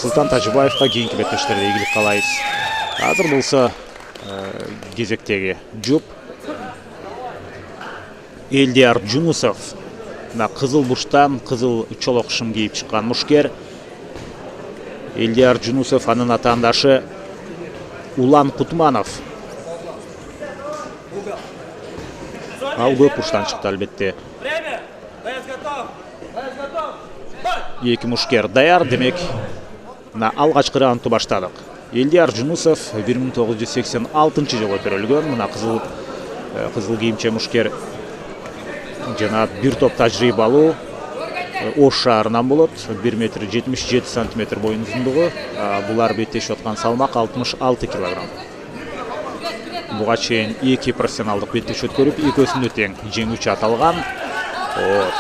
Султан Тажибаевқа кийинки беттештерде ийгилик каалайбыз. Азыр болсо кезектеги жұп Элдияр Жунусов кызыл бурчтан кызыл чолок шым кийип чыккан мушкер. Элдияр Жунусов анын атаандашы Улан Кутманов. Ал көп бурчтан чыкты албетте. Эки мушкер даяр, демек алгачкы раундду баштадык. Элдияр Жунусов 1986 жылы төрөлгөн. Мына кызыл кийимче мушкер жана бир топ тажрыйбалуу Ош шаарынан болот. 1 метр 77 сантиметр боюн узундугу. Булар беттешип аткан салмак 66 килограмм. Буга чейин эки профессионалдык беттеш өткөрүп, экөөсүндө тең жеңүүчү аталган.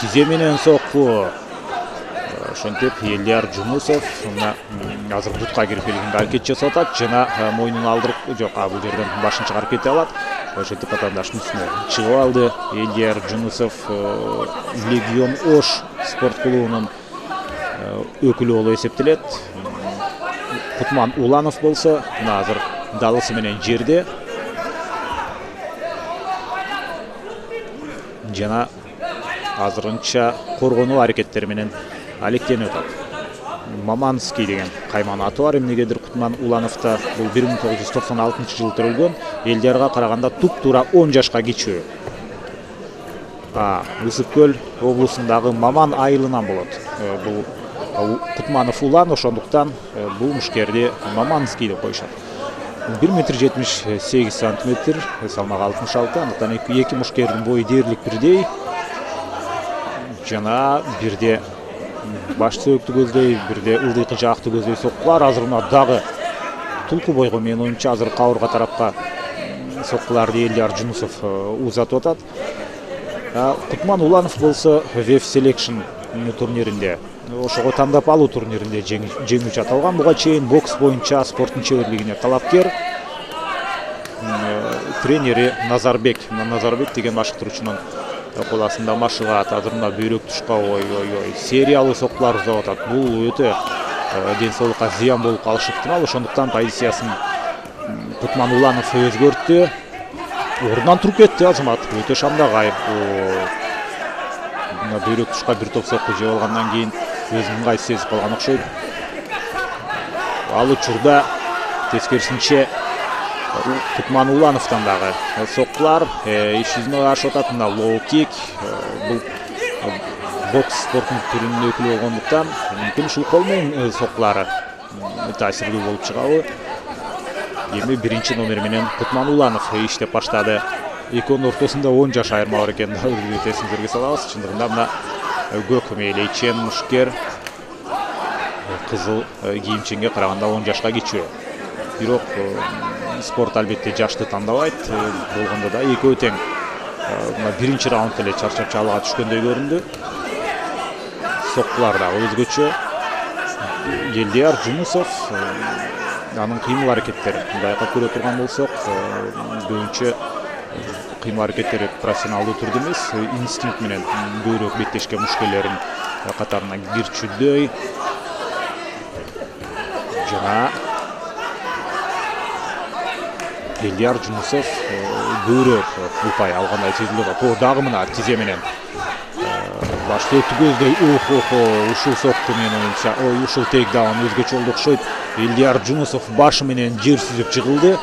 Тизе менен сокку. Ошентип Элдияр Жунусов азыр бутка кирип келгенге аракет жасап атат жана мойнун алдырып, жок, бул жерден башын чыгарып кете алат. Ошентип атаандашынын үстүнө чыгып алды. Элдияр Жунусов Легион Ош спорт клубунун өкүлү болуп эсептелет. Кутман Уланов болсо азыр далысы менен жерде. Жана азырынча коргонуу аракеттери менен алектенип атат. Маманский деген кайман аты бар. Эмнегедир Кутман Улановда бул 1996 жылы төрөлгөн. Элдиярга караганда туп-туура 10 жашка кичүү. Ысык-Көл облусундагы Маман айылынан болот. Бул Кутманов Улан, ошондуктан бул мушкерди Маманский деп коюшат. 1 метр 78 сантиметр, салмагы 66, андыктан эки мушкердин бою дээрлик бирдей. Жана бирде баш сөөктү көздөй, бирде ылдыйкы жакты көздөй соккулар. Азыр мына дагы тулку бойго, менин оюмча, азыр кабырга тарапка соккуларды Элдияр Жунусов узатып атат. Кутман Уланов болсо WEF Selection турниринде, ошого тандап алуу турниринде жеңүүчү аталган. Буга чейин бокс боюнча спорттун чеберлигине талапкер. Тренери Назарбек деген башкаруучунун кол астында машыгат. Азыр мына бөйрөк тушка сериялуу соккулар узап атат. Бул өтө ден соолукка зыян болуп калышы ыктымал. Ошондуктан позициясын Кутман Уланов өзгөрттү. Ордунан туруп кетти Азамат. Өтө шамдагай. Бөйрөк тушка бир топ сокку жеп алгандан кийин өзүн ыңгайсыз сезип калган окшойт. Ал учурда тескерисинче Кутман Улановдон дагы соккулар иш жүзүнө ашып атат. Мына лоу кик, бул бокс спортунун түрүнүн өкүлү болгондуктан мүмкүн ушул кол менен соккулары таасирлүү болуп чыгабы. Эми биринчи номер менен Кутман Уланов иштеп баштады. Экөөнүн ортосунда 10 жаш айырма бар экен. Эсиңизерге салабыз. Чындыгында мына көк мээлейчен мушкер кызыл кийимченге караганда 10 жашка кичүү. Бирок спорт албетте жашты тандабайт. Болгондо да экөө тең. Биринчи раунд эле чарчап чалууга түшкөндөй көрүндү. Соккулар да өзгөчө. Элдияр Жунусов анын кыймыл аракеттери байкап көрө турган болсок, көбүнчө кыймыл аракеттери профессионалдуу түрдө эмес, инстинкт менен көбүрөөк беттешкен мушкерлердин катарына кирчүдөй. Жана Элдияр Жунусов көбүрөөк упай алгандай сезилип атат. Дагы мына тизе менен баш сөөктү көздөй. Ушул сокку менен оюмча, ушул тейкдаун өзгөчө болду окшойт. Элдияр Жунусов башы менен жер сүзүп чыгылды.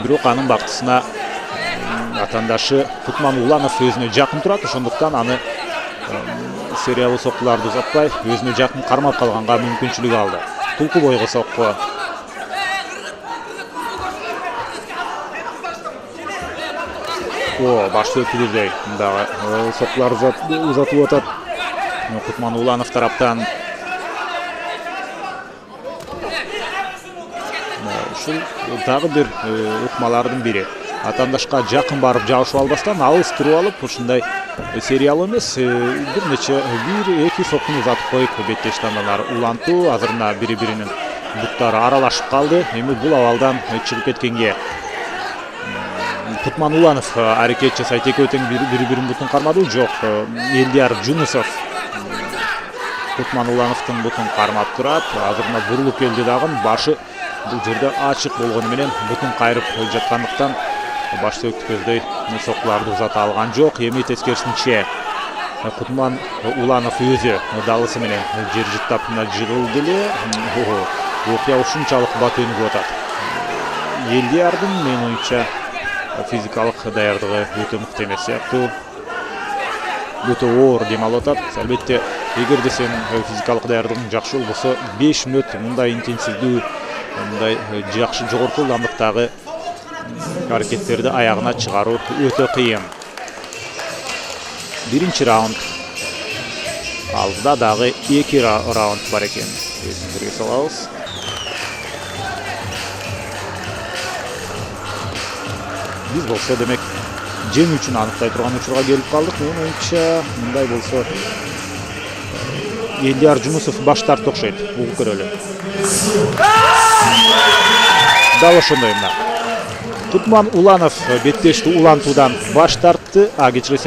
Бирок анын бактысына атаандашы Кутман Уланов өзүнө жакын турат. Ошондуктан аны сериялуу соккуларды узатпай, өзүнө жакын кармап калганга мүмкүнчүлүк алды. Тулку бойго сокку. Баш сөөктү көздөй дагы соккулар узатылып атат Кутман Уланов тараптан. Ушул дагы бир ыкмалардын бири. Атаандашка жакын барып жабышып албастан алыс туруп алып, ушундай сериялуу эмес, бир нече эки соккуну узатып коюп беттешти. Андан улантуу, азыр мына бири-биринин буттары аралашып калды. Эми бул абалдан чыгып кеткенге Кутман Уланов аракет жасайт. Экөө тең бири-биринин бутун кармады. Жок, Элдияр Жунусов Кутман Улановдун бутун кармап турат. Азыр мына бурулуп келди дагы. Башы бул жерде ачык болгону менен бутун кайрып жаткандыктан баш сөктүкөздөй сокуларды узата алган жок. Эми тескерисинче Кутман Уланов өзү далысы менен жер жыттап жыгылды эле. Окуя ушунчалык батөнүгүп атат. Элдиярдын менин оюнча физикалык даярдыгы өтө мыкты эмес сыяктуу. Өтө оор дем алып атат. Албетте, эгерде сен физикалык даярдыгың жакшы болбосо 5 мүнөт мындай интенсивдүү, мындай жакшы жогорку ылдамдыктагы аракеттерди аягына чыгаруу өтө кыйын. Биринчи раунд. Алда дагы 2 раунд бар экен. Эсиңерге салабыз. Биз болсо демек жеңүү үчүн аныктай турган учурга келип калдык. Менин оюнча мындай болсо Элдияр Жунусов баш тартты окшойт. Угуп көрөлү. Дал ошондой мына. Кутман Уланов беттешти улантуудан баш тартты. Кечиресиз